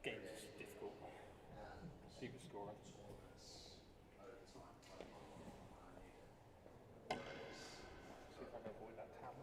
Game's difficult. Super scorer. See if I can avoid that tap.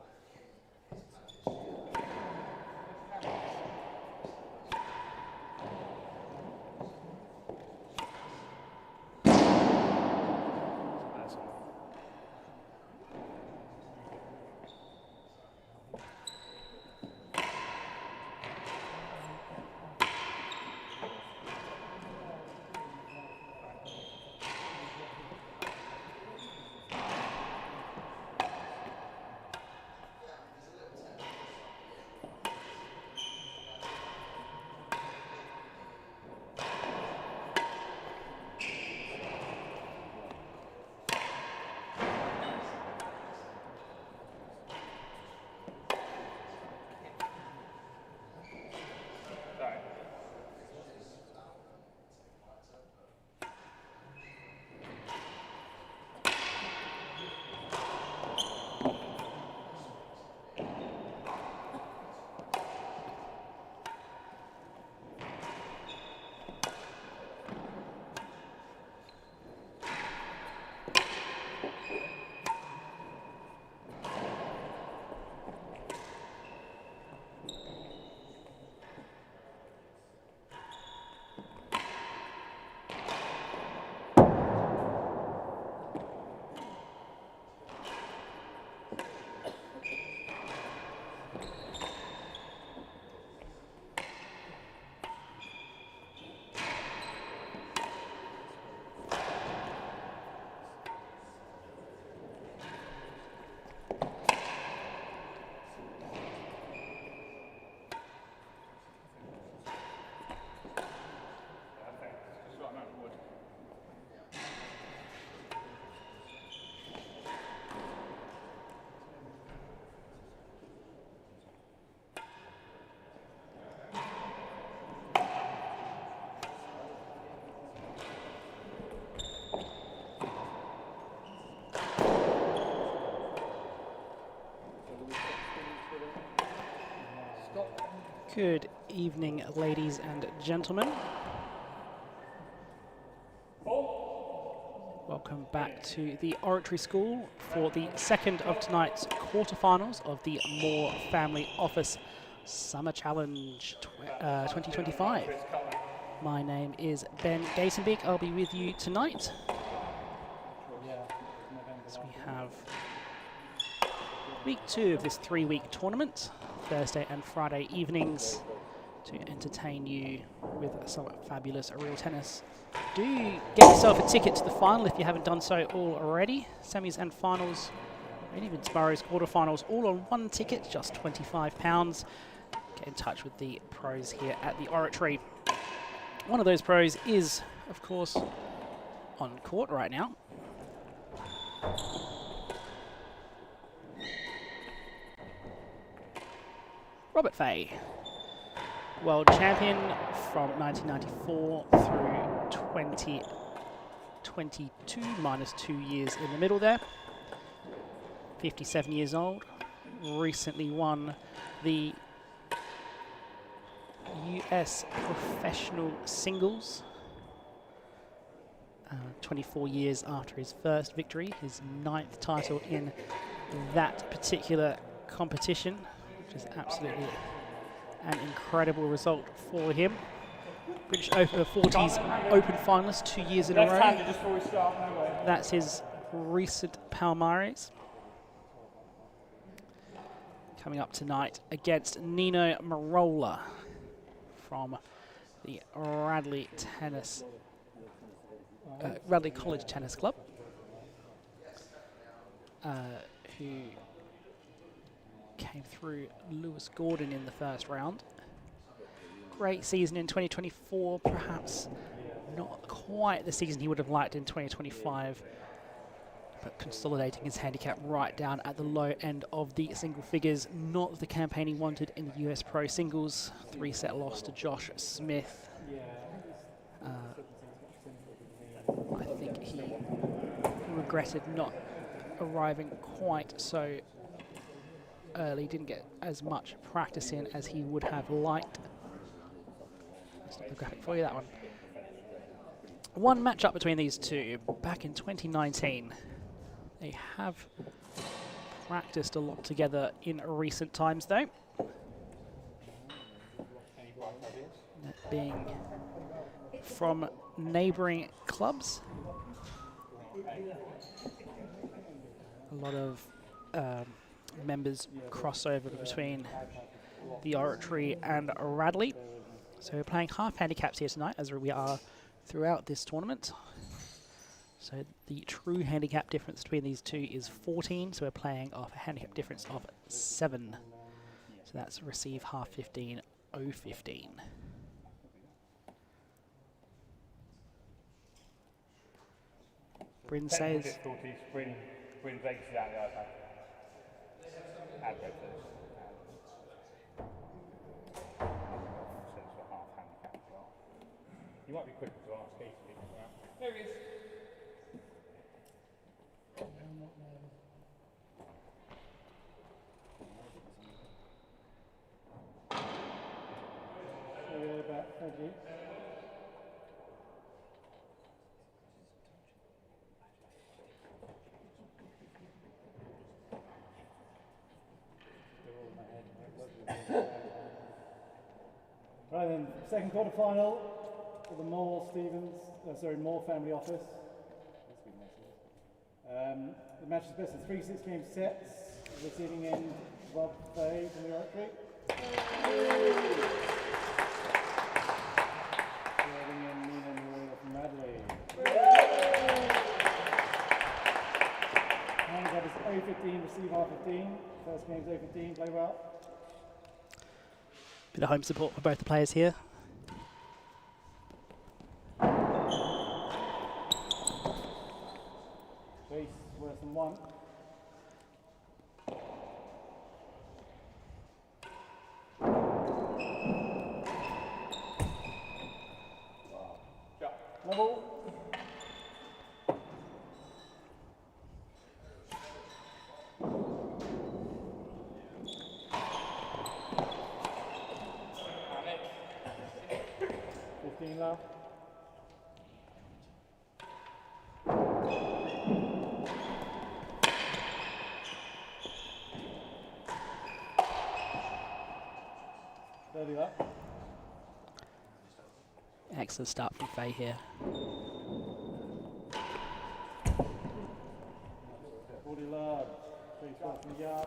Good evening, ladies and gentlemen. Welcome back to the Oratory School for the second of tonight's quarterfinals of the Moore Family Office Summer Challenge 2025. My name is Ben Gatenbeek. I'll be with you tonight. So we have week 2 of this 3-week tournament, Thursday and Friday evenings, to entertain you with some fabulous real tennis. Do get yourself a ticket to the final if you haven't done so already. Semis and finals, and even tomorrow's quarterfinals, all on one ticket, just £25. Get in touch with the pros here at the Oratory. One of those pros is, of course, on court right now. Robert Fahey, world champion from 1994 through 2022, minus 2 years in the middle there. 57 years old, recently won the US professional singles. 24 years after his first victory, his 9th title in that particular competition, which is absolutely an incredible result for him. British Over 40s Open finalist 2 years in a row. That's his recent palmares. Coming up tonight against Nino Merola from the Radley College Tennis Club, who came through Lewis Gordon in the first round. Great season in 2024, perhaps not quite the season he would have liked in 2025, but consolidating his handicap right down at the low end of the single figures. Not the campaign he wanted in the US Pro Singles. 3-set loss to Josh Smith. I think he regretted not arriving quite so early, didn't get as much practice in as he would have liked. That's not the graphic for you, that one. One matchup between these two back in 2019. They have practiced a lot together in recent times, though. That being from neighbouring clubs. A lot of members crossover between the Oratory and Radley. So we're playing half handicaps here tonight, as we are throughout this tournament. So the true handicap difference between these two is 14, so we're playing off a handicap difference of 7. So that's receive half 15, 0-15. Bryn says... difficulties, Bryn's exited out the iPad. Add red first. Says for half handicap as well. You might be quicker to ask Keith if you come out. There he is. Thank you. Right then, second quarter final for the Moore family office. The match is best of 3 6-game sets. Receiving end Rob Fahey from the Oratory. Serving in Nino and Merola from Radley. Handicap is 0-15, receive half 15. First game's 0-15, play well. Bit of home support for both the players here. Base worse than 1. Level. Left. Excellent start from Fahey here.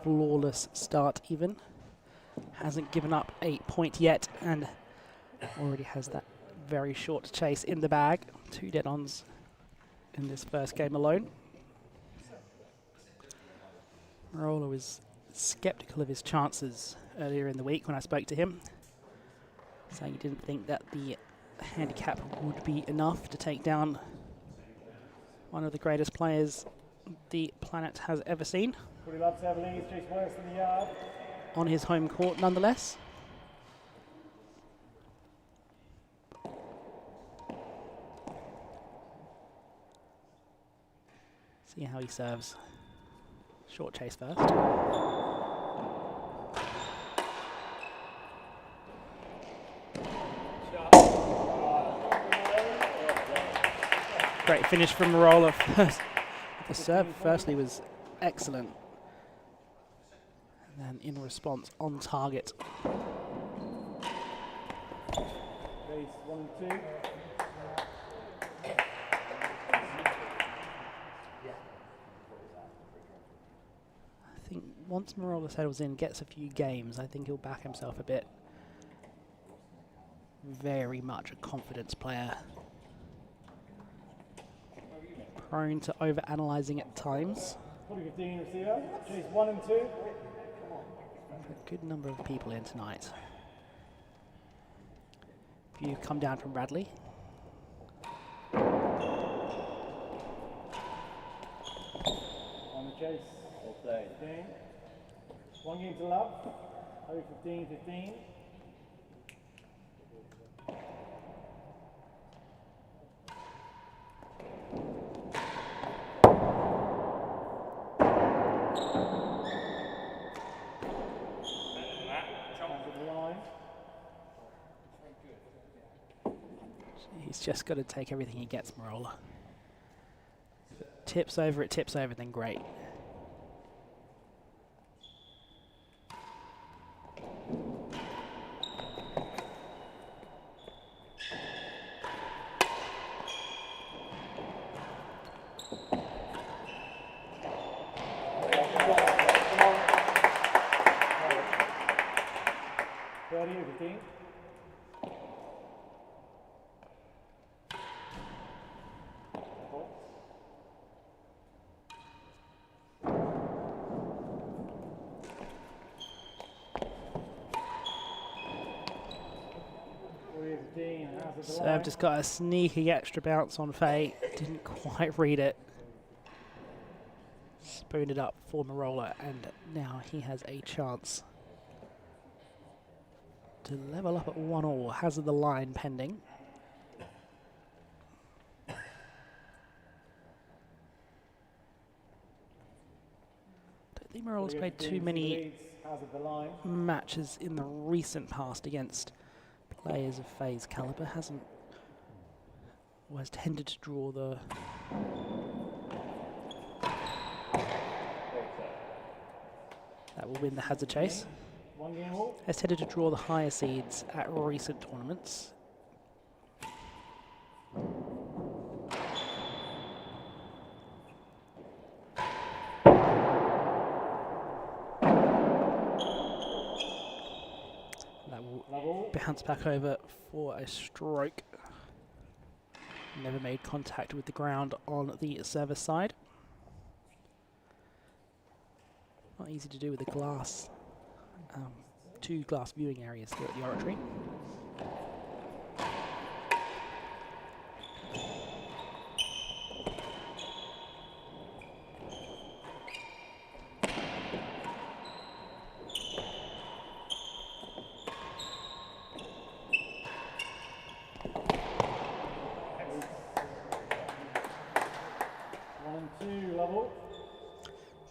Flawless start even. Hasn't given up a point yet and already has that very short chase in the bag. 2 dead-ons in this first game alone. Merola was sceptical of his chances earlier in the week when I spoke to him, saying he didn't think that the handicap would be enough to take down one of the greatest players the planet has ever seen. On his home court nonetheless. See how he serves. Short chase first. Great finish from Merola. The serve firstly was excellent. And then in response, on target. Base 1 and 2. I think once Merola settles in, gets a few games, I think he'll back himself a bit. Very much a confidence player. Prone to over-analysing at times. 40-15 receiver, chase 1 and 2. A good number of people in tonight. If you come down from Radley. On the chase. Well played. 15. 1 game to love. 15-15. He's just got to take everything he gets, Merola. If it tips over, then great. Serve just got a sneaky extra bounce on Fahey. Didn't quite read it. Spooned it up for Merola, and now he has a chance to level up at 1-1. Hazard the line pending. Don't think Merola's played too many matches in the recent past against players of Fahey's caliber. Hasn't always tended to draw the that will win the hazard chase. Has tended to draw the higher seeds at recent tournaments. That will bounce back over for a stroke. Never made contact with the ground on the service side. Not easy to do with the glass, two glass viewing areas here at the Oratory.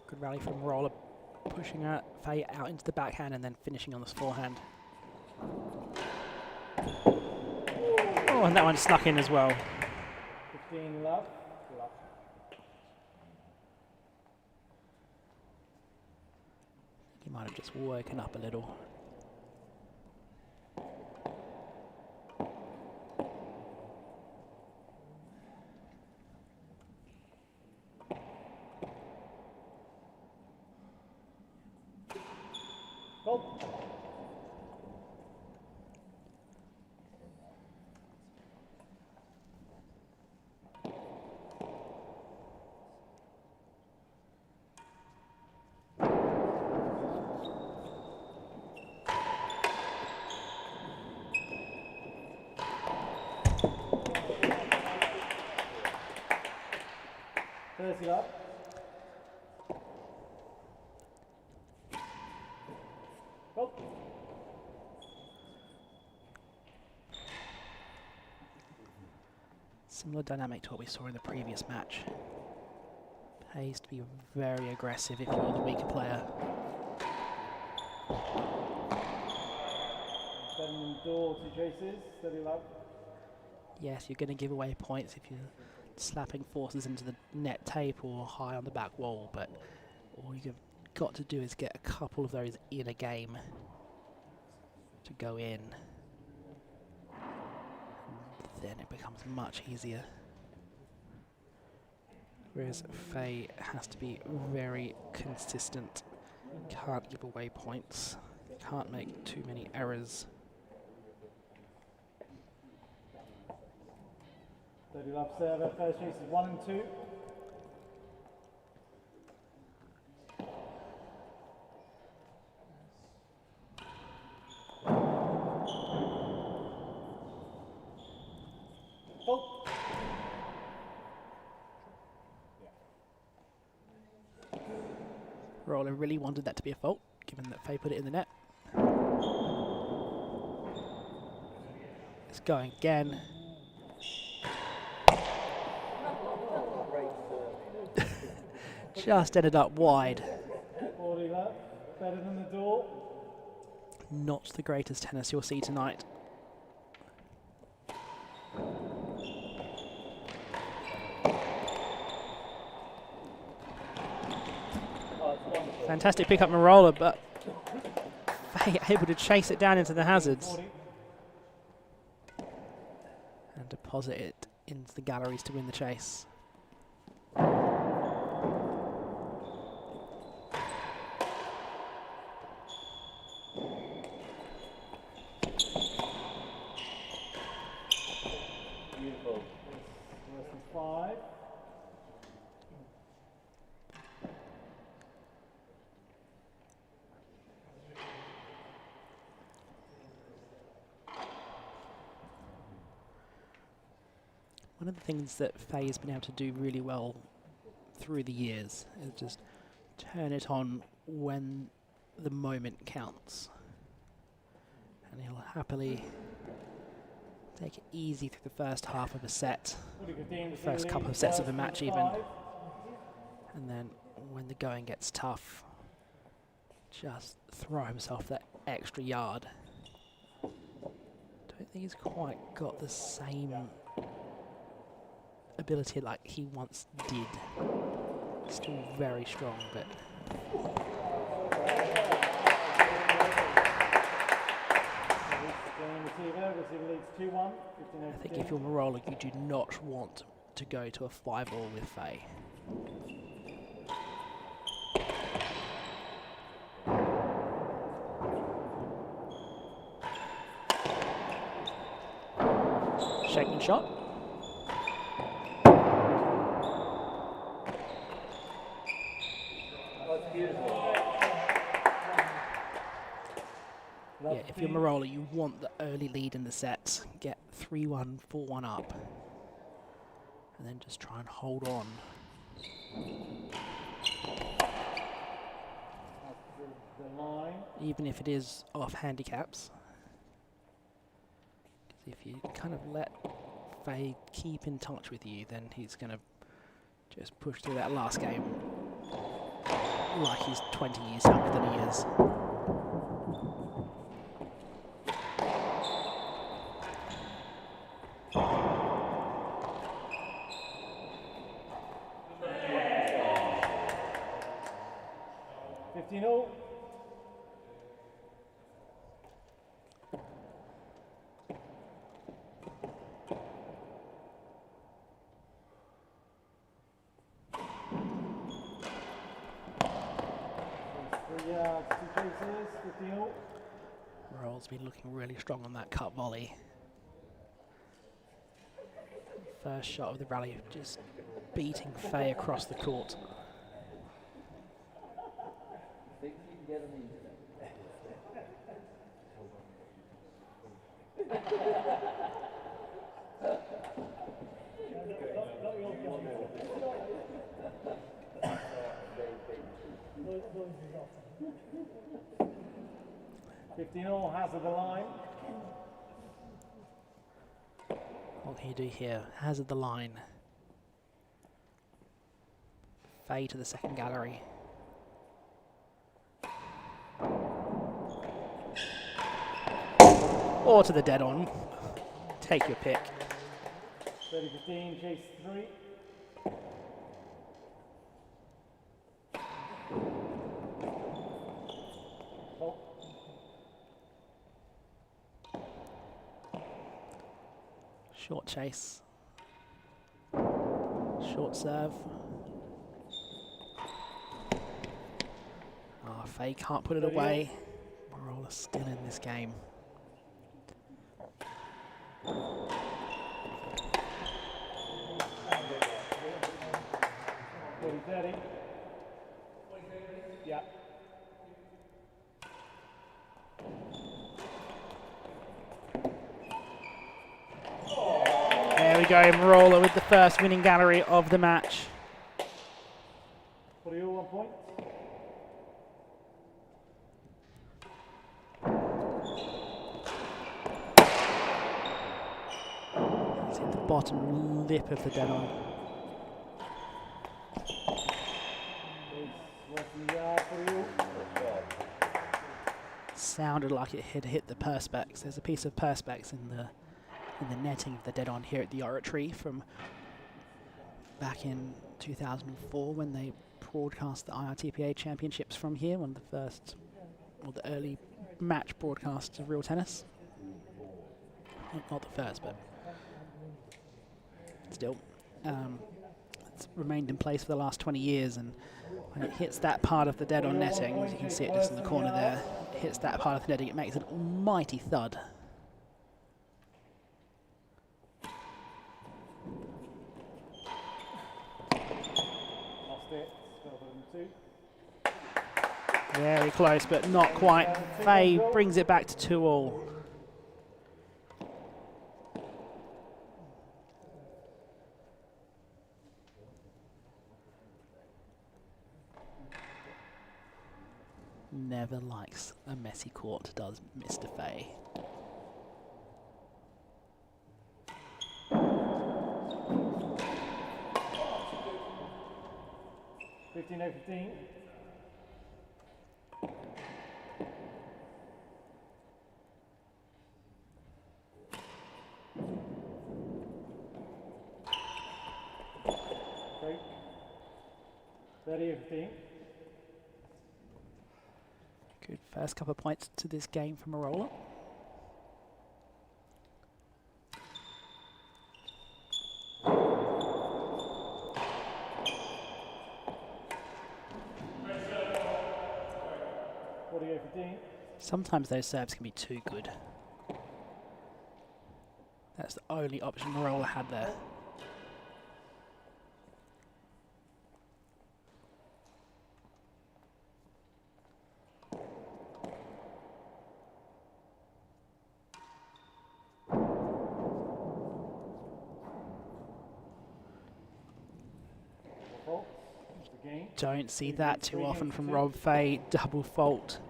Good rally from Merola, pushing Fahey out into the backhand and then finishing on this forehand. Oh, and that one snuck in as well. 15 love. He might have just woken up a little. Up. Oh. Similar dynamic to what we saw in the previous match. Pays to be very aggressive if you're the weaker player. Door to chases, steady love. Yes, you're going to give away points if you're slapping forces into the net tape or high on the back wall, but all you've got to do is get a couple of those in a game to go in. Then it becomes much easier. Whereas Fahey has to be very consistent. Can't give away points. Can't make too many errors. Steady love serve at first chases 1 and 2. Oh. Merola really wanted that to be a fault, given that Fahey put it in the net. It's going again. Just ended up wide. 40 love, better than the door. Not the greatest tennis you'll see tonight. Fantastic pick up Merola, but Fahey able to chase it down into the hazards and deposit it into the galleries to win the chase. Beautiful. Versus 5. One of the things that Fahey has been able to do really well through the years is just turn it on when the moment counts. And he'll happily take it easy through the first half of a set, first couple of sets of a match even. And then when the going gets tough, just throw himself that extra yard. Don't think he's quite got the same ability like he once did. Still very strong, but I think if you're Merola, you do not want to go to a 5-all with Fahey. Shaking shot. Yeah, if you're Merola, you want the early lead in the sets. Get 3-1, 4-1 up. And then just try and hold on. Even if it is off handicaps. Because if you kind of let Fahey keep in touch with you, then he's going to just push through that last game like he's 20 years younger than he is. Merola's been looking really strong on that cut volley. First shot of the rally, just beating Fahey across the court. All hazard the line. What can you do here? Hazard the line. Fahey to the second gallery. Or to the dead on. Take your pick. 30-15, chase 3. Short chase. Short serve. Ah, Fahey can't put it away. Merola's still in this game. Yeah. There we go, Merola with the first winning gallery of the match. 41 point. It's hit the bottom lip of the dead on. Sounded like it had hit the perspex. There's a piece of perspex in the netting of the dead on here at the Oratory from back in 2004 when they broadcast the IRTPA Championships from here, one of the first, or the early match broadcasts of real tennis. Not the first, but still. It's remained in place for the last 20 years, and when it hits that part of the dead-on netting, as you can see it just in the corner there, it hits that part of the netting, it makes an almighty thud. Lost it. 12-2. Very close, but not quite. Fahey brings it back to 2-all. Never likes a messy court, does Mr. Fahey. (15-15). Break. 30-15. Good first couple of points to this game from Merola. Sometimes those serves can be too good. That's the only option Merola had there. Don't see that too often from Rob Fahey. Double fault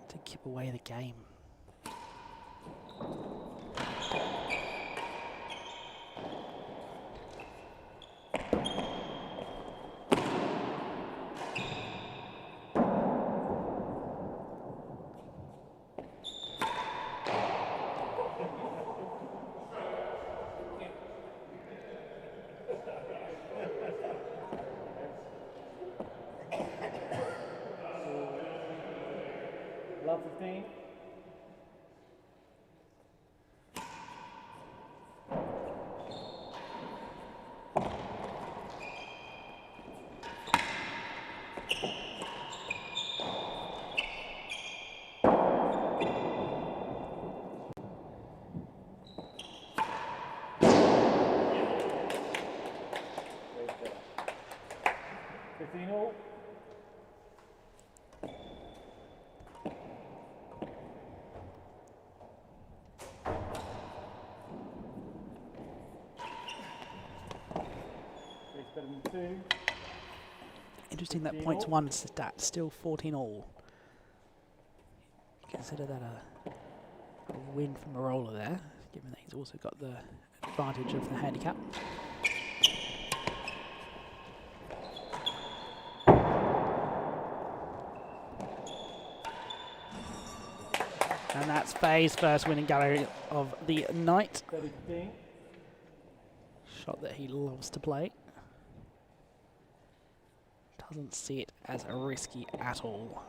to give away the game. Love 15. Interesting that points one stat, still 14-all. Consider that a win for Merola there, given that he's also got the advantage of the handicap. And that's Fahey's first winning gallery of the night. Shot that he loves to play. Doesn't see it as a risky at all.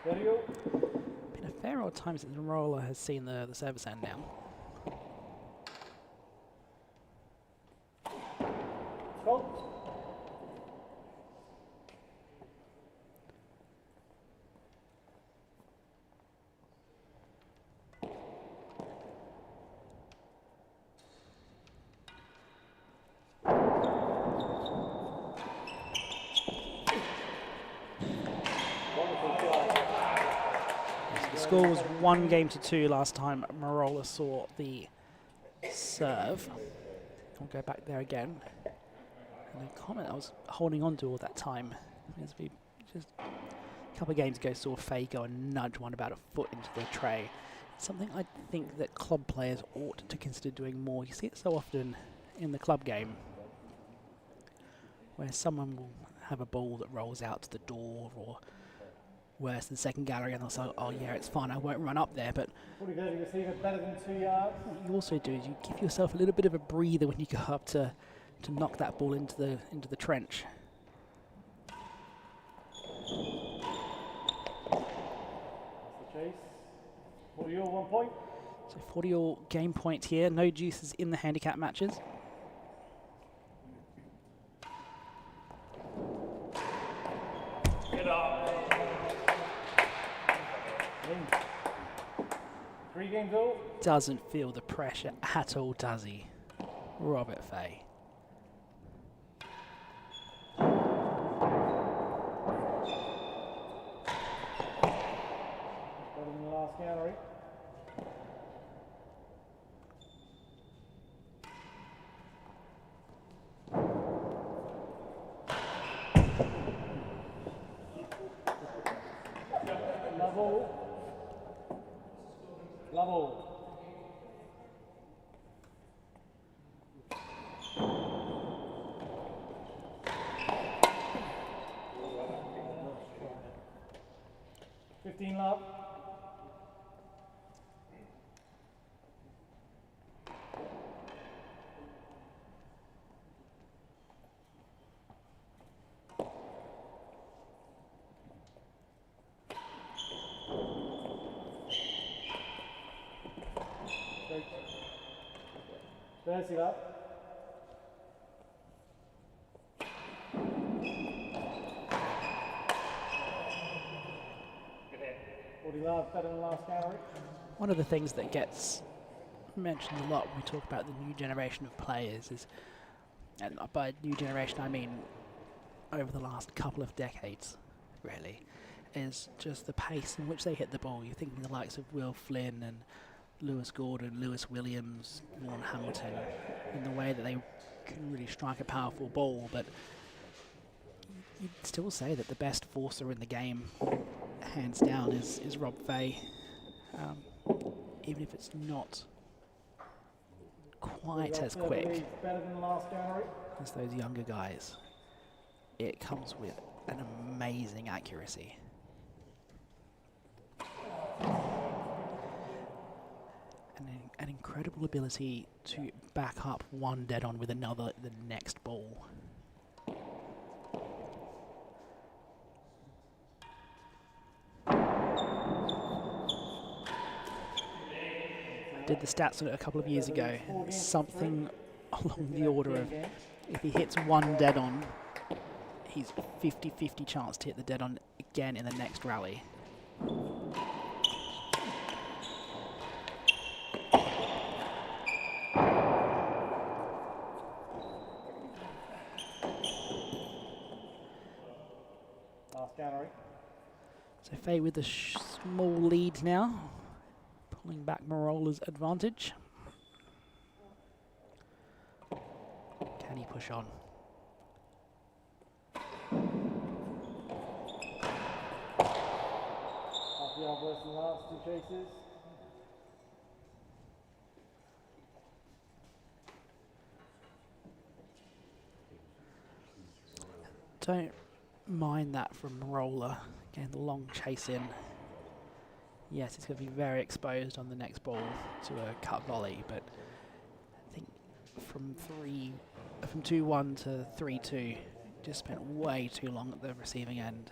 Been a fair old time since Merola has seen the service end now. The score was 1-2 last time Merola saw the serve. I'll go back there again. And a comment I was holding on to all that time, as we just a couple of games ago saw Fahey go and nudge one about a foot into the tray. Something I think that club players ought to consider doing more. You see it so often in the club game, where someone will have a ball that rolls out to the door, or worse, the second gallery, and they'll say, oh yeah, it's fine, I won't run up there. But 40-30 receiver, better than 2 yards. what you also do is you give yourself a little bit of a breather when you go up to knock that ball into the trench. That's the chase. 40 all, 1 point. So 40 all game point here. No juices in the handicap matches. Get up. 3 games all. Doesn't feel the pressure at all, does he? Robert Fahey. Better than the last gallery. Level. 15 love. There's it up. Good hit. 40 love, better than last gallery. One of the things that gets mentioned a lot when we talk about the new generation of players is, and by new generation I mean over the last couple of decades, really, is just the pace in which they hit the ball. You're thinking the likes of Will Flynn and Lewis Gordon, Lewis Williams, Vaughan Hamilton, in the way that they can really strike a powerful ball, but you'd still say that the best forcer in the game, hands down, is Rob Fahey. Even if it's not quite as quick Better than last gallery. as those younger guys, it comes with an amazing accuracy. An incredible ability to back up one dead on with another the next ball. I did the stats on it a couple of years ago. Something along the order of, if he hits one dead on, he's 50-50 chance to hit the dead on again in the next rally. Last gallery. So Fahey with a small lead now, pulling back Merola's advantage. Can he push on? Half yard worse than the last 2 chases. Don't mind that from Merola. Again, the long chase in. Yes, it's going to be very exposed on the next ball to a cut volley, but I think from 2-1 to 3-2, just spent way too long at the receiving end.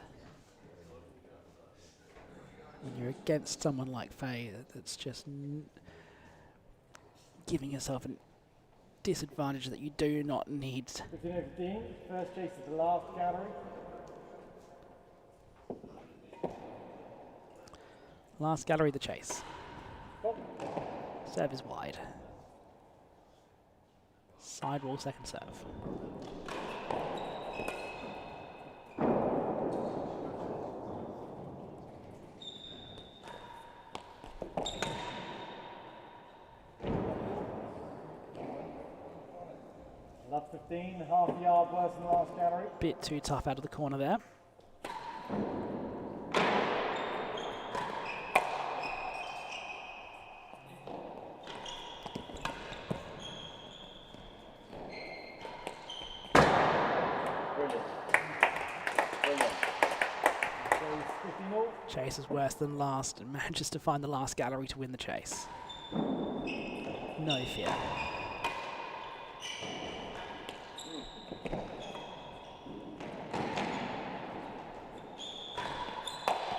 When you're against someone like Fahey, that's just giving yourself a disadvantage that you do not need. 15-15, first chase at the last gallery. Last gallery, the chase. Oh. Serve is wide. Sidewall, second serve. Love 15, half yard worse than the last gallery. Bit too tough out of the corner there. Chase is worse than last and manages to find the last gallery to win the chase. No fear.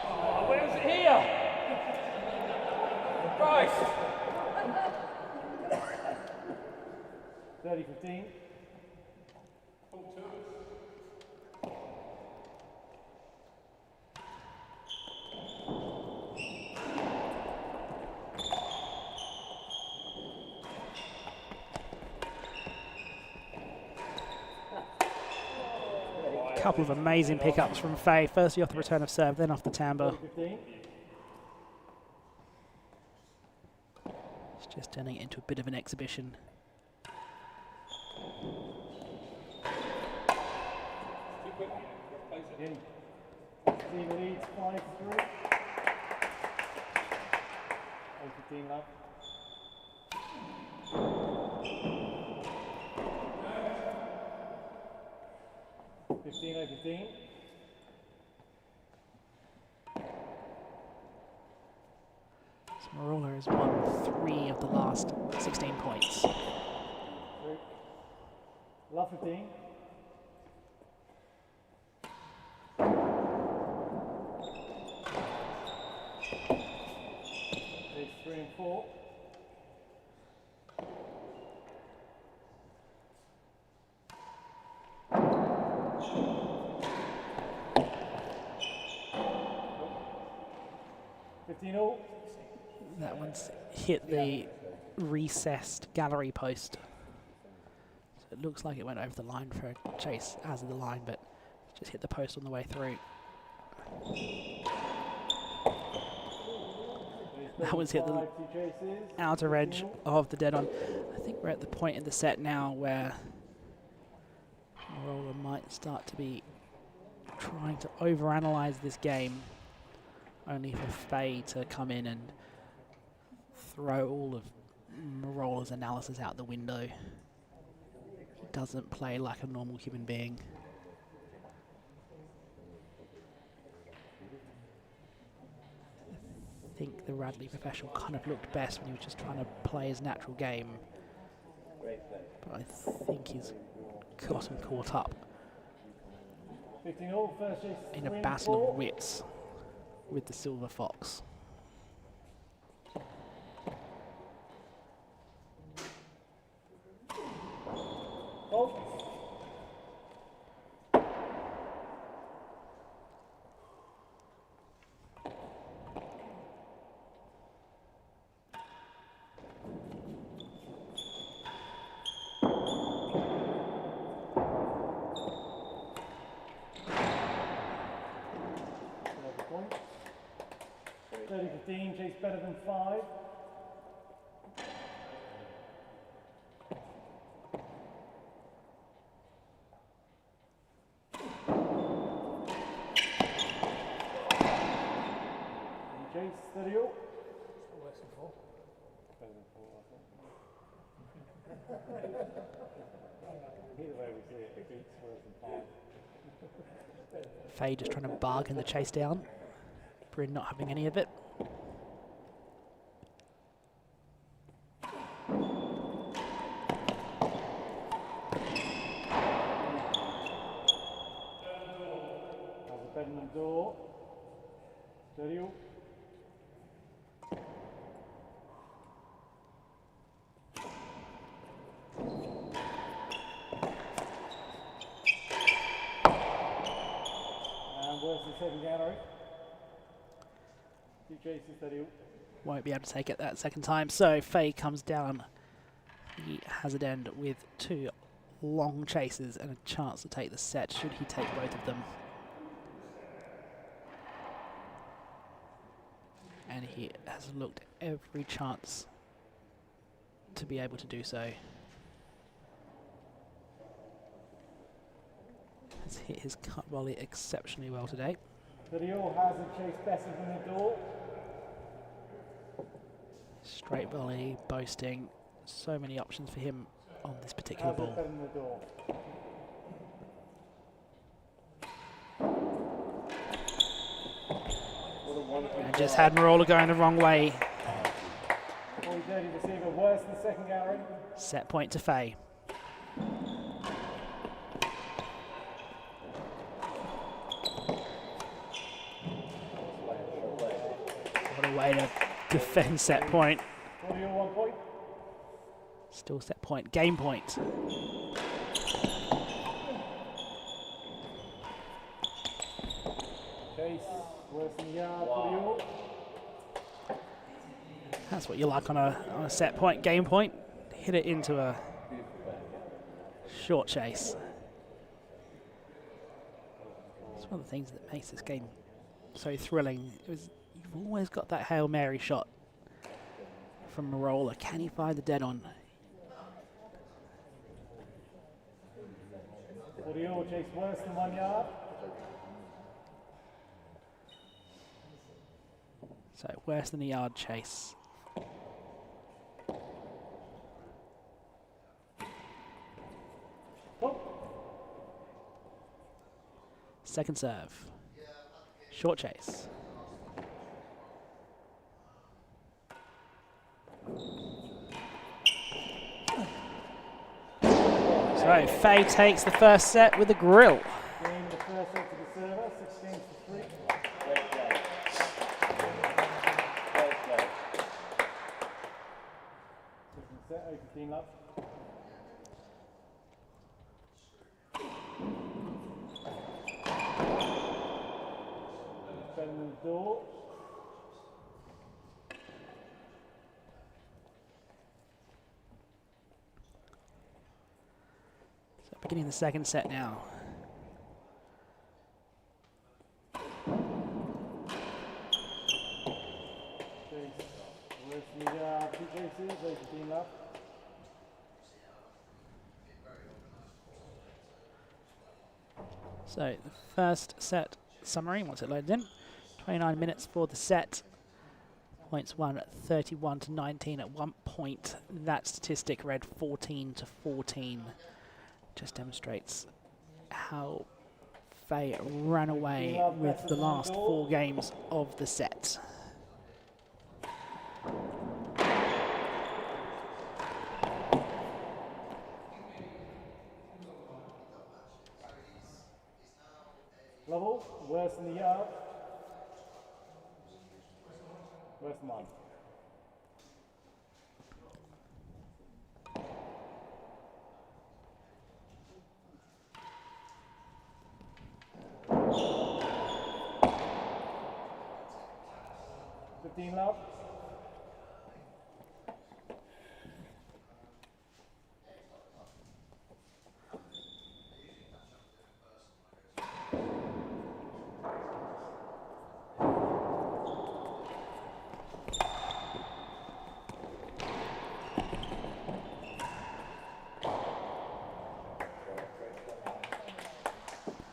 Oh, where's it here? Christ! 30-15. Couple of amazing pickups from Fahey. Firstly off the return of serve, then off the timbre. 15. It's just turning it into a bit of an exhibition. Again, team leads 5-3. 8-15 love. Fifteen over 15. So Merola has won 3 of the last 16 points. Love 15. Takes 3 and 4. That one's hit the recessed gallery post. So it looks like it went over the line for a chase as of the line, but just hit the post on the way through. That one's hit the outer edge of the dead on. I think we're at the point in the set now where Merola might start to be trying to overanalyze this game, only for Fahey to come in and throw all of Merola's analysis out the window. He doesn't play like a normal human being. I think the Radley professional kind of looked best when he was just trying to play his natural game. But I think he's gotten caught up in a battle of wits with the Silver Fox. Point. 30-15, Jake's better than 5. Jake's 30 all. Worse than 4. Better than 4, I think. Either way we see it, it beats worse than 5. Fahey just trying to bargain the chase down. Bryn not having any of it. Has a bedroom door. 30 all. Where's the second gallery? 2 chases, 30 all. Won't be able to take it that second time. So Fahey comes down the hazard end with 2 long chases and a chance to take the set should he take both of them. And he has looked every chance to be able to do so. Has hit his cut volley exceptionally well today. 30 all has a chase better than the door. Straight volley, boasting, so many options for him on this particular Has it ball. better than the door. What a just had Merola going the wrong way. 40-30 receiver, worse than the second gallery. Set point to Fahey. What a way to defend set point. 40-1 point. Still set point, game point. Chase, worse than the yard, 40-all. That's what you like on a set point, game point. Hit it into a short chase. It's one of the things that makes this game so thrilling. You've always got that Hail Mary shot from Merola. Can he find the dead on? 40-all, chase worse than 1 yard. So worse than a yard chase. Second serve. Short chase. So Fahey takes the first set with a grill. Game the first set to the server, 6 games to 3. Great play. Great play. Second set, 8-15 love. Better than the door. So beginning the second set now. Chase, worse than the yard, 2 chases, 8-15 love. So the first set summary, once it loads in. 29 minutes for the set. Points won 31-19 at one point. That statistic read 14-14. Just demonstrates how Fahey ran away with the last 4 games of the set. Level, worse than the yard. Worse than 1. Love.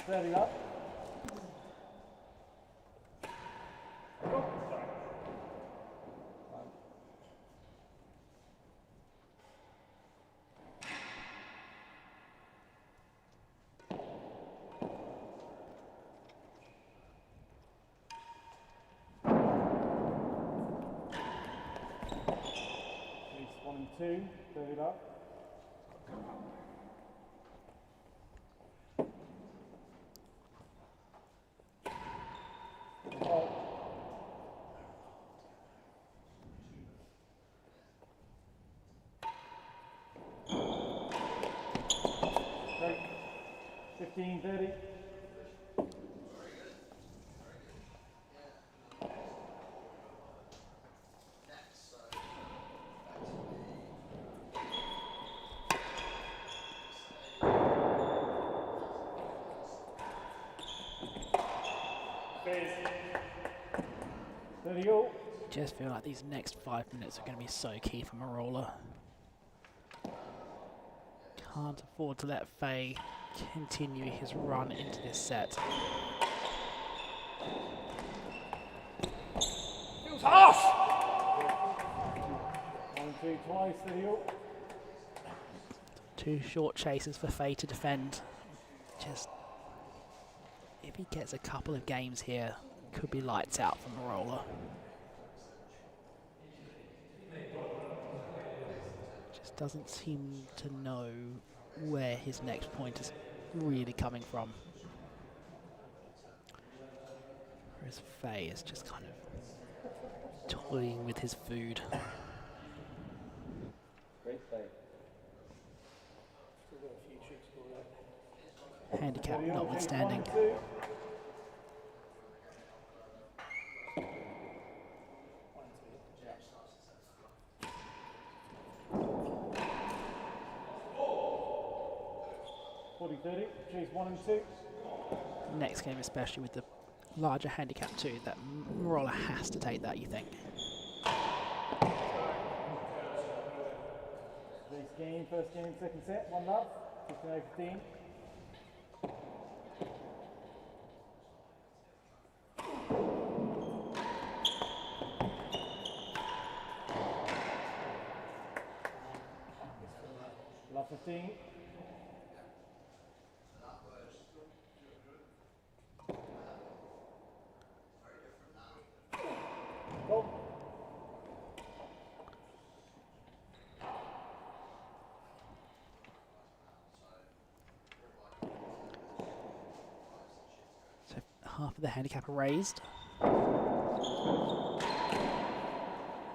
Thirty up. Two, 30 up. Great. 15, 30. Just feel like these next 5 minutes are going to be so key for Merola. Can't afford to let Fahey continue his run into this set. Feels harsh! 1, 2, twice, 30 up. 2 short chases for Fahey to defend. Just, if he gets a couple of games here, Could be lights out for Merola. Just doesn't seem to know where his next point is really coming from. Whereas Fahey is just kind of toying with his food. Great play. Handicap notwithstanding. 40-30, chase 1 and 2. Next game, especially with the larger handicap too, that Merola has to take that, you think? Chase game, first game, second set, 1 love, 15-15. Love 15. Go. So half of the handicap are raised.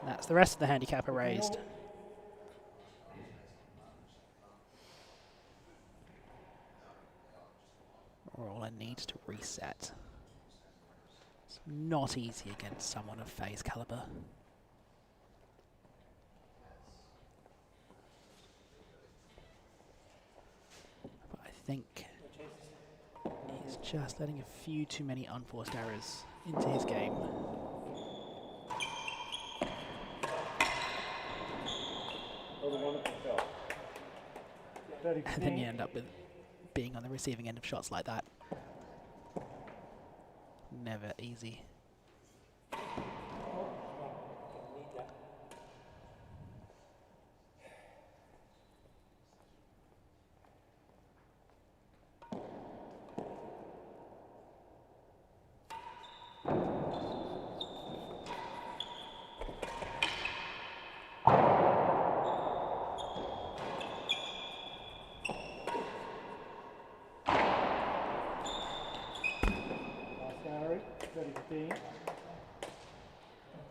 That's the rest of the handicap are raised. Merola needs to reset. It's not easy against someone of Fahey's caliber. But I think he's just letting a few too many unforced errors into his game. And then you end up with being on the receiving end of shots like that. Never easy.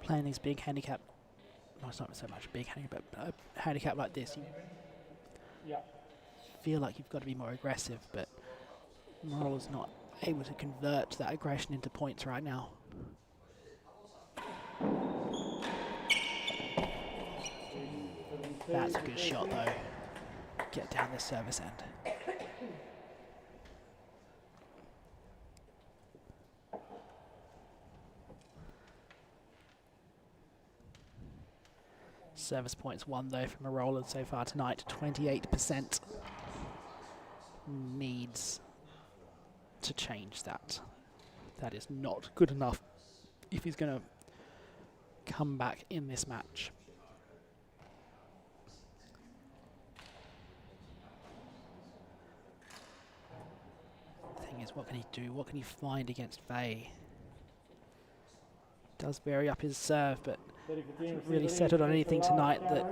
Playing these big handicap, well, it's not so much a big handicap, but a handicap like this, you feel like you've got to be more aggressive, but Merola's not able to convert that aggression into points right now. That's a good shot though. Get down the service end. Service points won though from Merola so far tonight, 28%. Needs to change that. That is not good enough if he's going to come back in this match. The thing is, what can he do? What can he find against Fahey? Does vary up his serve, but hasn't really settled on anything tonight that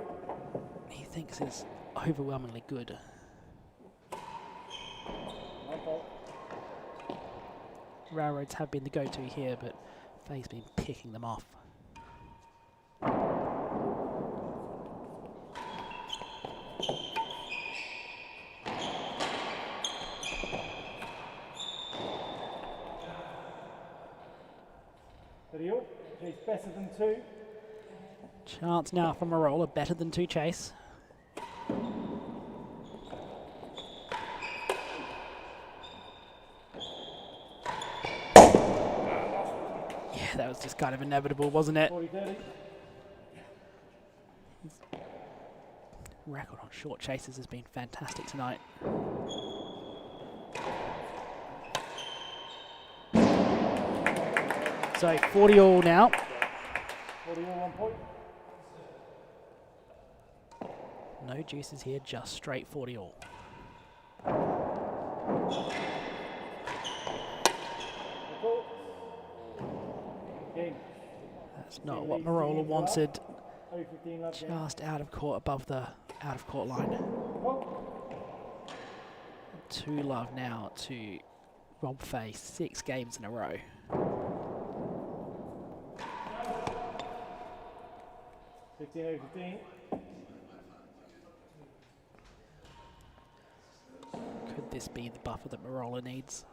he thinks is overwhelmingly good. Railroads have been the go-to here, but Fahey's been picking them off. Chase better than 2. Chance now from Merola, better than 2 chase. Yeah, that was just kind of inevitable, wasn't it? 40-30. His record on short chases has been fantastic tonight. So 40 all now. 40 all 1 point. No juices here, just straight 40 all. Not what Merola wanted. Over 15 love game. Just out of court, above the out of court line. 2 love now to Rob Fahey, 6 games in a row. Over 15. Could this be the buffer that Merola needs?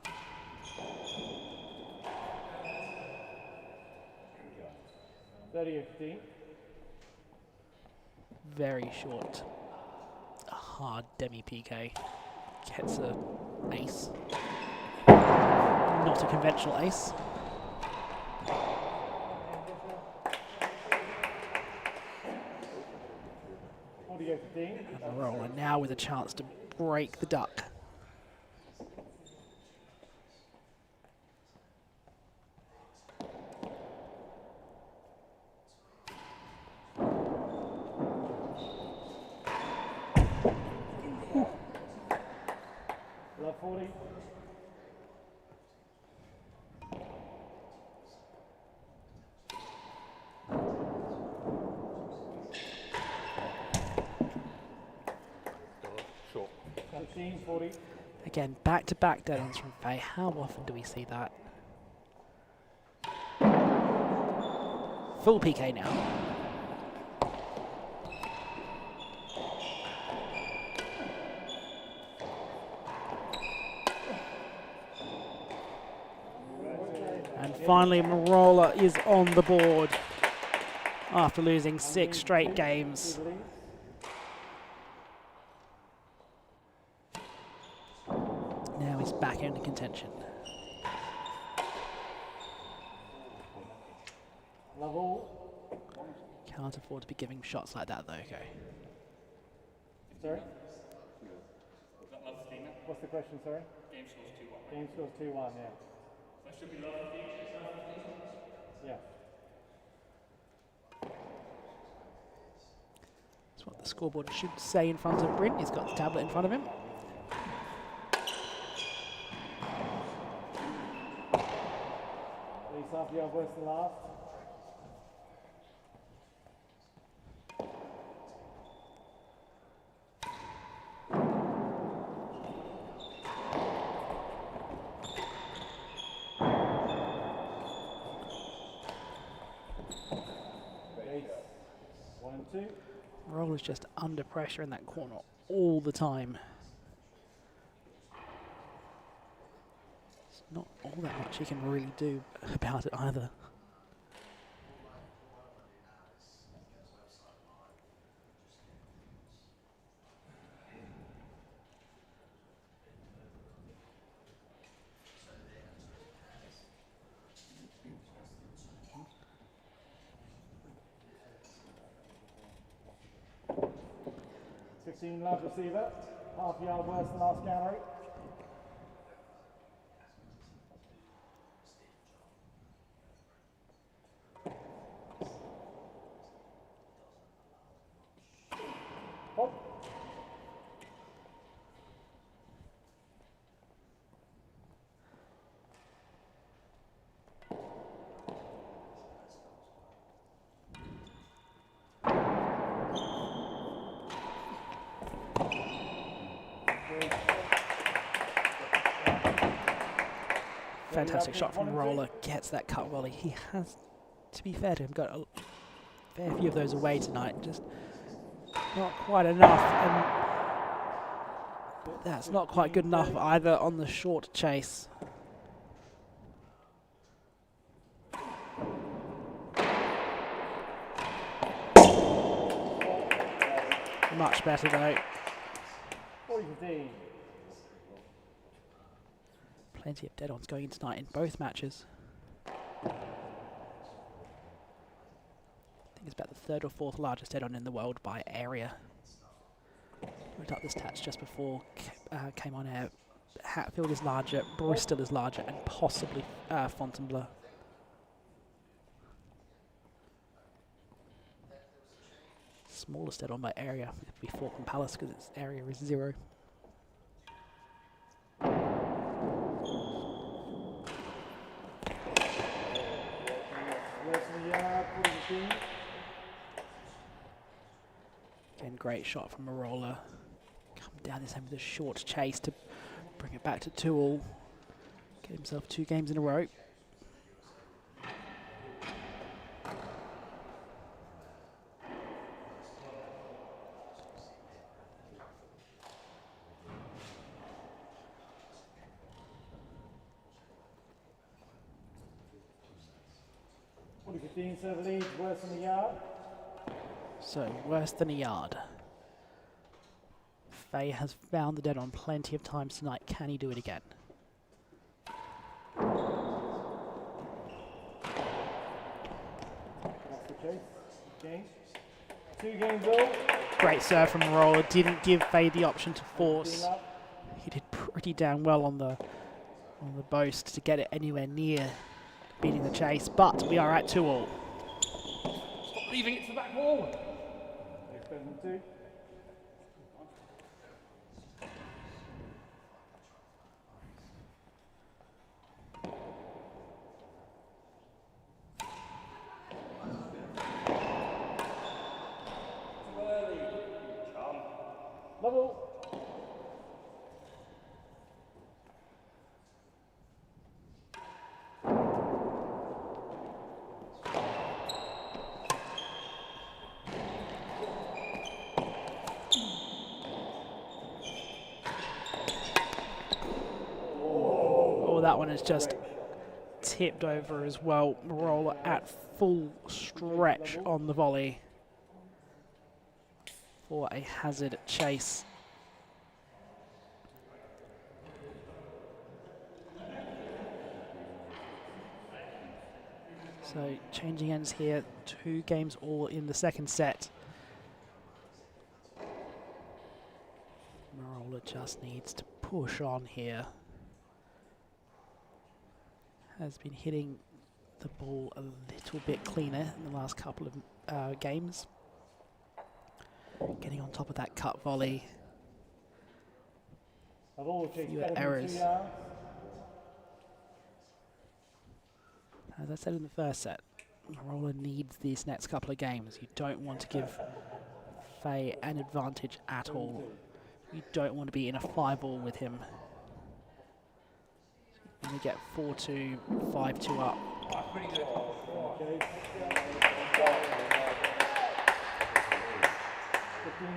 Over 15. Very short, hard demi PK. Gets a ace. Not a conventional ace. And Merola now with a chance to break the duck. Love 40. Short. 15, 40. Again, back-to-back dead-ons from Fahey. How often do we see that? Full PK now. And finally, Merola is on the board after losing 6 straight games. Now he's back into contention. Can't afford to be giving shots like that though, okay. Sorry? What's the question, sorry? Game scores 2-1. Game scores 2-1, yeah. That should be love. Yeah. That's what the scoreboard should say in front of Bryn. He's got the tablet in front of him. Least half yard worse than last. Merola's just under pressure in that corner all the time. There's not all that much he can really do about it either. Love receiver, half yard worse than last gallery. Fantastic shot from Merola, gets that cut volley. He has, to be fair to him, got a fair few of those away tonight, just not quite enough, and that's not quite good enough either on the short chase. Much better though. 40-15. Plenty of dead-ons going in tonight in both matches. I think it's about the 3rd or 4th largest dead-on in the world by area. Looked up the stats just before came on air. Hatfield is larger, Bristol is larger, and possibly Fontainebleau. Smallest dead-on by area would be Falcon Palace because its area is 0. Again, great shot from Merola. Come down this end with a short chase to bring it back to 2-all. Get himself 2 games in a row. Serve leads, worse than a yard. So, worse than a yard. Fahey has found the dead on plenty of times tonight. Can he do it again? That's the chase. Game. 2 games all. Great serve from Merola. Didn't give Fahey the option to force. He did pretty damn well on the boast to get it anywhere near beating the chase, but we are at 2-all. Stop leaving it to the back wall. It's better than 2. Level. Oh, that one is just tipped over as well. Merola at full stretch on the volley for a hazard chase. So changing ends here, 2 games all in the second set. Merola just needs to push on here. Has been hitting the ball a little bit cleaner in the last couple of games. Getting on top of that cut volley. Fewer errors. As I said in the first set, Merola needs these next couple of games. You don't want to give Fahey an advantage at all. You don't want to be in a 5-all with him. You're going to get 4-2, 5-2 up.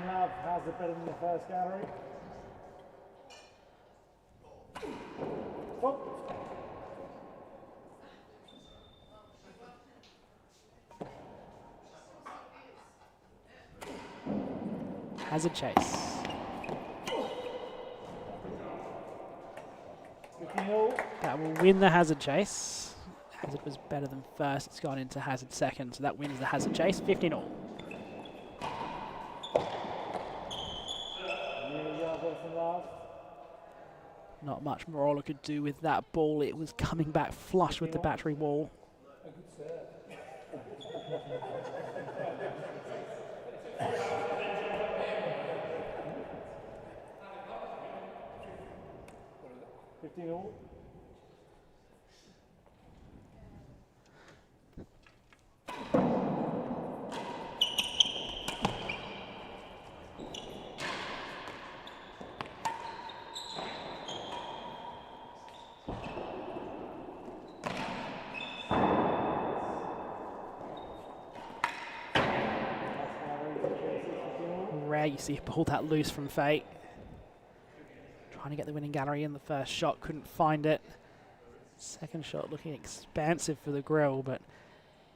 Love has it better than the first gallery. Oh. Hazard chase. 15-all. That will win the hazard chase. Hazard was better than first. It's gone into hazard second, so that wins the hazard chase. 15-all. Not much Merola could do with that ball. It was coming back flush with the battery wall. A good serve. 15-all. Rare you see pull that loose from Fahey. Trying to get the winning gallery in the first shot, couldn't find it. Second shot looking expansive for the grill, but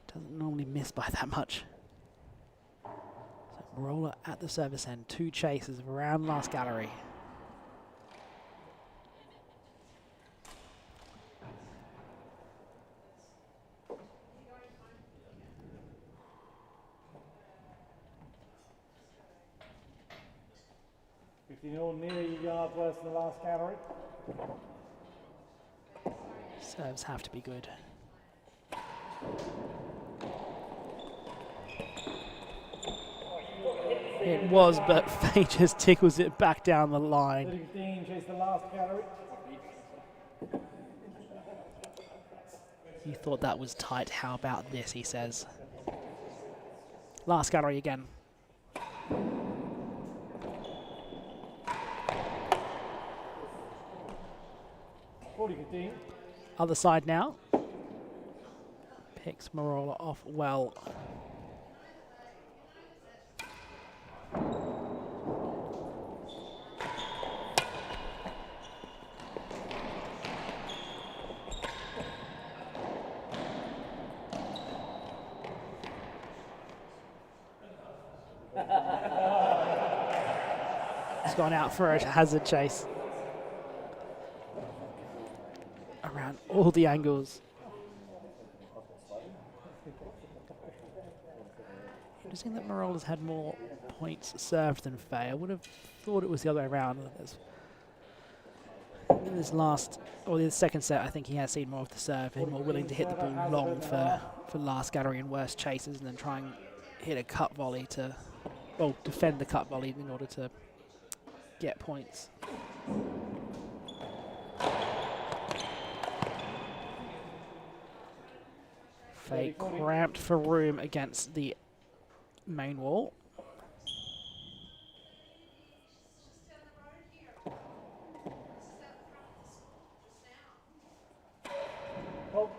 doesn't normally miss by that much. So Merola at the service end, 2 chases around last gallery. Nearly a yard worse than the last gallery. Serves have to be good. It was, but Fahey just tickles it back down the line. 15 chase the last gallery. You thought that was tight. How about this, he says. Last gallery again. 40-15. Other side now. Picks Merola off well. He's gone out for a hazard chase. Around all the angles. Interesting that Merola's had more points served than Fahey. I would have thought it was the other way around. In this last, or the second set, I think he has seen more of the serve. He's more willing to hit the ball long for last gallery and worst chases, and then try and hit a cut volley to, well, defend the cut volley in order to get points. Fahey cramped for room against the main wall. Oh.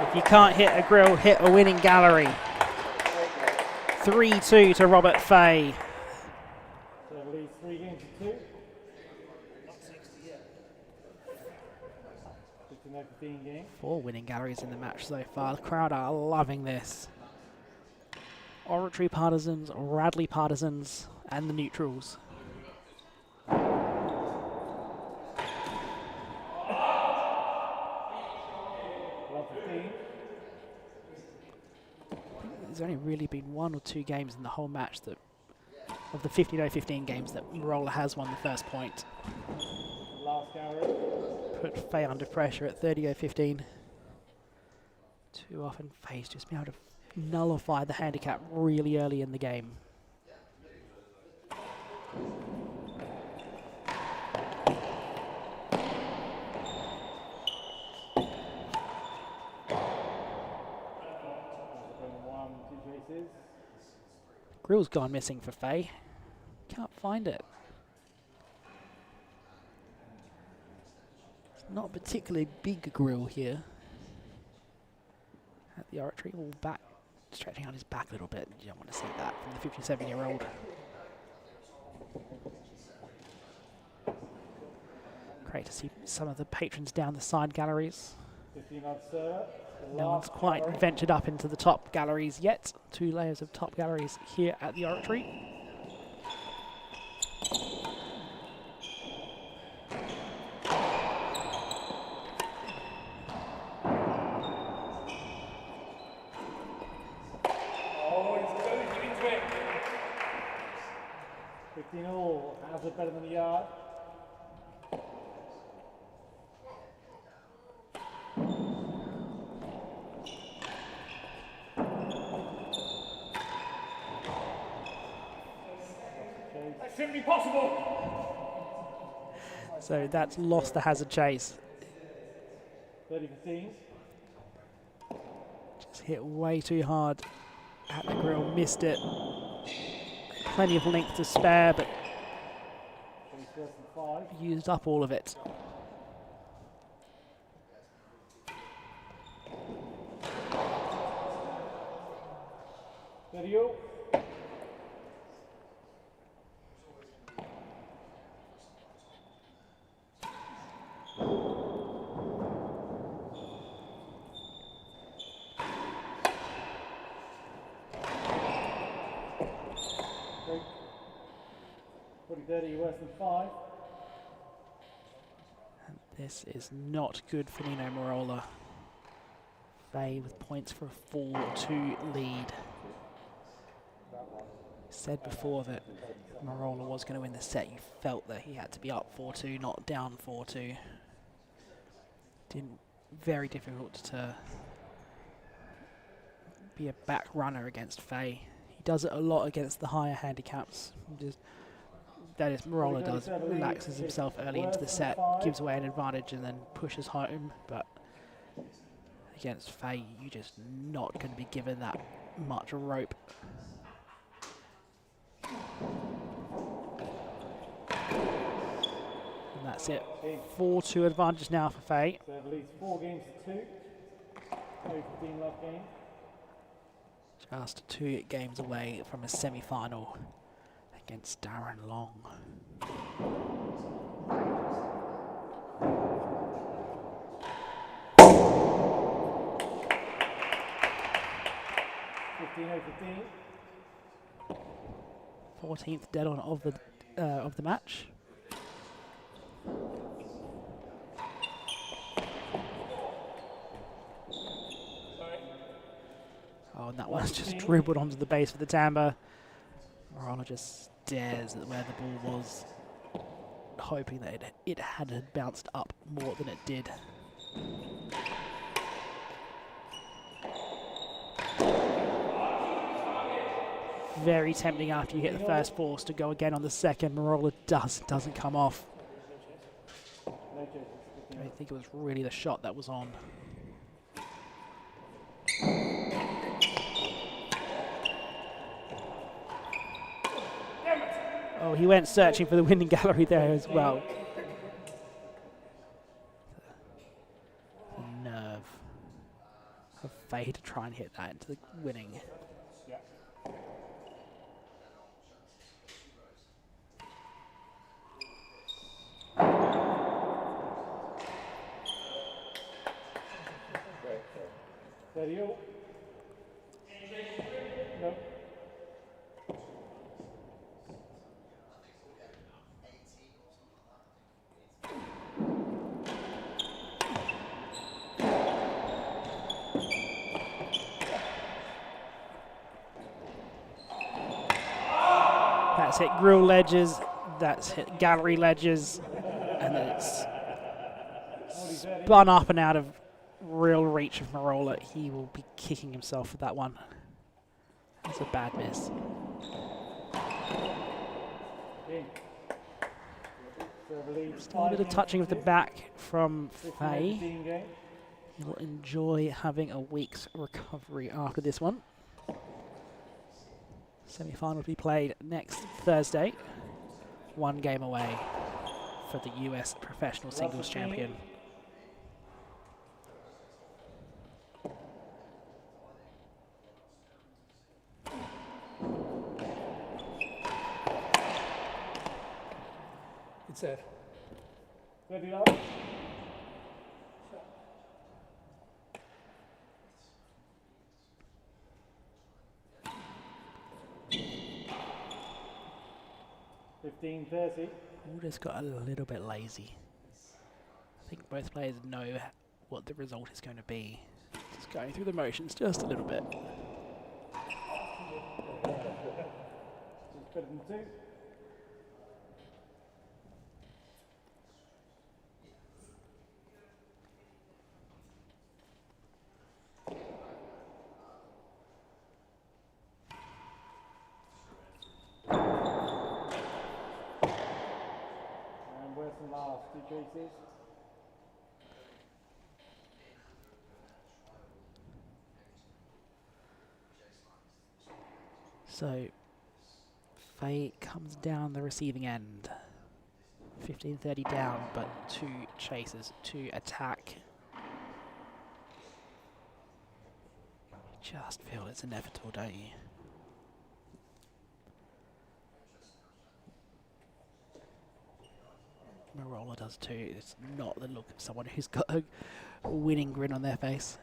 If you can't hit a grill, hit a winning gallery. 3-2 to Robert Fahey. So I believe 3 games to 2. 15 game. 4 winning galleries in the match so far. The crowd are loving this. Oratory partisans, Radley partisans, and the neutrals. There's only really been 1 or 2 games in the whole match that, of the 15-0-15 games, that Merola has won the first point. Last gallery. Put Fahey under pressure at 30-0-15. Too often Fahey's just been able to nullify the handicap really early in the game. Grill's gone missing for Fahey. Can't find it. It's not a particularly big grill here. At the Oratory, all back, stretching out his back a little bit. You don't want to see that from the 57-year-old. Great to see some of the patrons down the side galleries. No one's quite ventured up into the top galleries yet. 2 layers of top galleries here at the Oratory. How's it better than the yard? That shouldn't be possible. So that's lost the hazard chase. 30-15. Just hit way too hard at the grill, missed it. Plenty of length to spare, but used up all of it. Video. Okay. 40-30, worse than 5. And this is not good for Nino Merola. Fahey with points for a 4-2 lead. Said before that Merola was going to win the set. You felt that he had to be up 4-2, not down 4-2. Very difficult to be a back runner against Fahey. He does it a lot against the higher handicaps. Just that is, Merola does relaxes himself early into the set, gives away an advantage and then pushes home, but against Fahey, you're just not going to be given that much rope. And that's it. 4-2 advantage now for Fahey. So at least 4 games to 2. 15 love game. Just 2 games away from a semi-final against Darren Long. over 15. 14th dead on of the match. Oh, and that one's just dribbled onto the base for the Tamba. Merola just stares at where the ball was, hoping that it had bounced up more than it did. Very tempting after you hit the first force to go again on the second. Merola doesn't come off. I don't think it was really the shot that was on. Oh, he went searching for the winning gallery there as well. The nerve of Fahey to try and hit that into the winning. No. That's hit grill ledges, that's hit gallery ledges, and then it's spun up and out of real reach of Merola. He will be kicking himself for that one. That's a bad miss. Still a bit of touching of the back from Fahey. He'll enjoy having a week's recovery after this one. Semi-final to be played next Thursday. 1 game away for the US Professional Singles Champion. Good serve. Ready up. 15-30. Just got a little bit lazy. I think both players know what the result is going to be. Just going through the motions just a little bit. Better than 2. And last 2 chases. So, Fahey comes down the receiving end. 15-30 down, but 2 chases to attack. You just feel it's inevitable, don't you? Merola does too. It's not the look of someone who's got a winning grin on their face.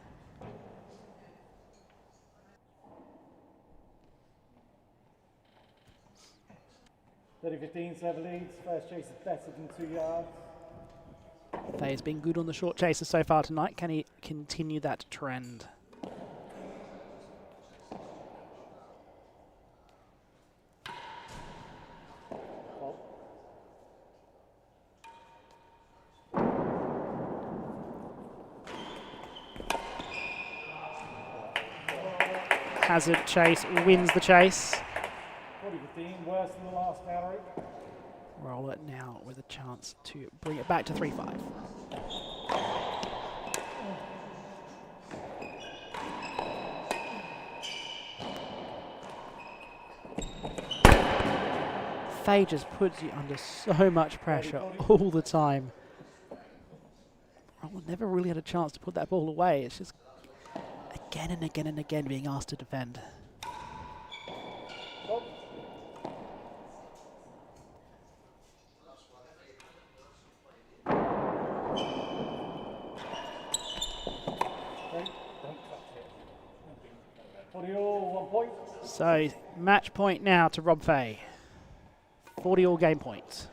(30-15) 7 leads. First chase is better than 2 yards. Fahey's been good on the short chases so far tonight. Can he continue that trend? Hazard chase wins the chase. 40-15, worse than the last gallery. Merola now with a chance to bring it back to 3-5. Fahey just puts you under so much pressure all the time. Merola never really had a chance to put that ball away. It's just again and again and again being asked to defend. So, match point now to Rob Fahey. 40 all game points.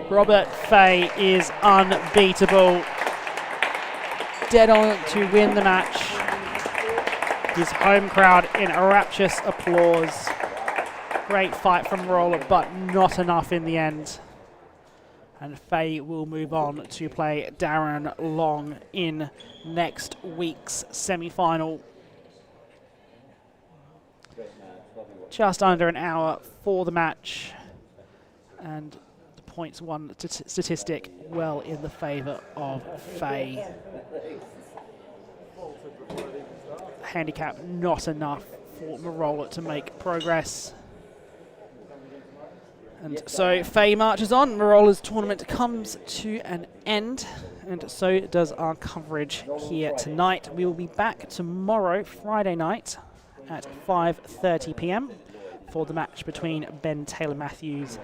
Robert Fahey is unbeatable. Dead on to win the match. His home crowd in rapturous applause. Great fight from Merola, but not enough in the end. And Fahey will move on to play Darren Long in next week's semi-final. Just under an hour for the match. And the points won statistic well in the favour of Fahey. Handicap not enough for Merola to make progress. And so Fahey marches on. Merola's tournament comes to an end, and so does our coverage here tonight. We will be back tomorrow, Friday night, at 5:30 p.m. for the match between Ben Taylor-Matthews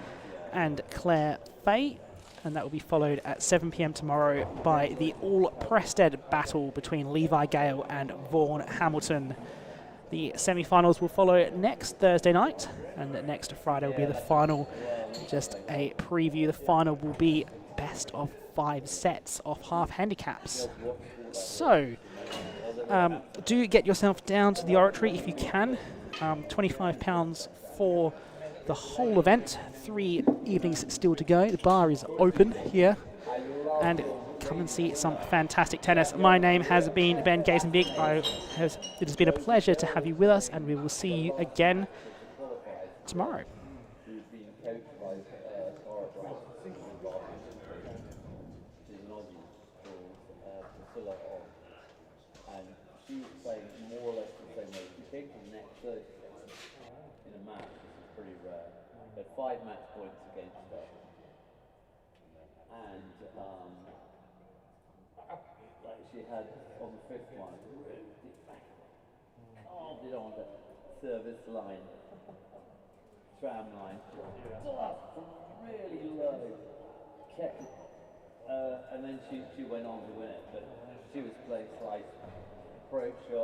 and Claire Fahey, and that will be followed at 7 p.m. tomorrow by the all-Prested battle between Levi Gale and Vaughan Hamilton. The semi-finals will follow next Thursday night, and next Friday will be the final. Just a preview, the final will be best of 5 sets of half handicaps. So, do get yourself down to the Oratory if you can. £25 for the whole event. 3 evenings still to go. The bar is open here. And come and see some fantastic tennis. My name has been Ben Gazenbig. It has been a pleasure to have you with us, and we will see you again tomorrow. In a match, this is pretty rare. But 5 match points against her. And like she had on the 5th one, did on the service line, tram line, really low, kept it, and then she went on to win it, but she was playing slice approach shot.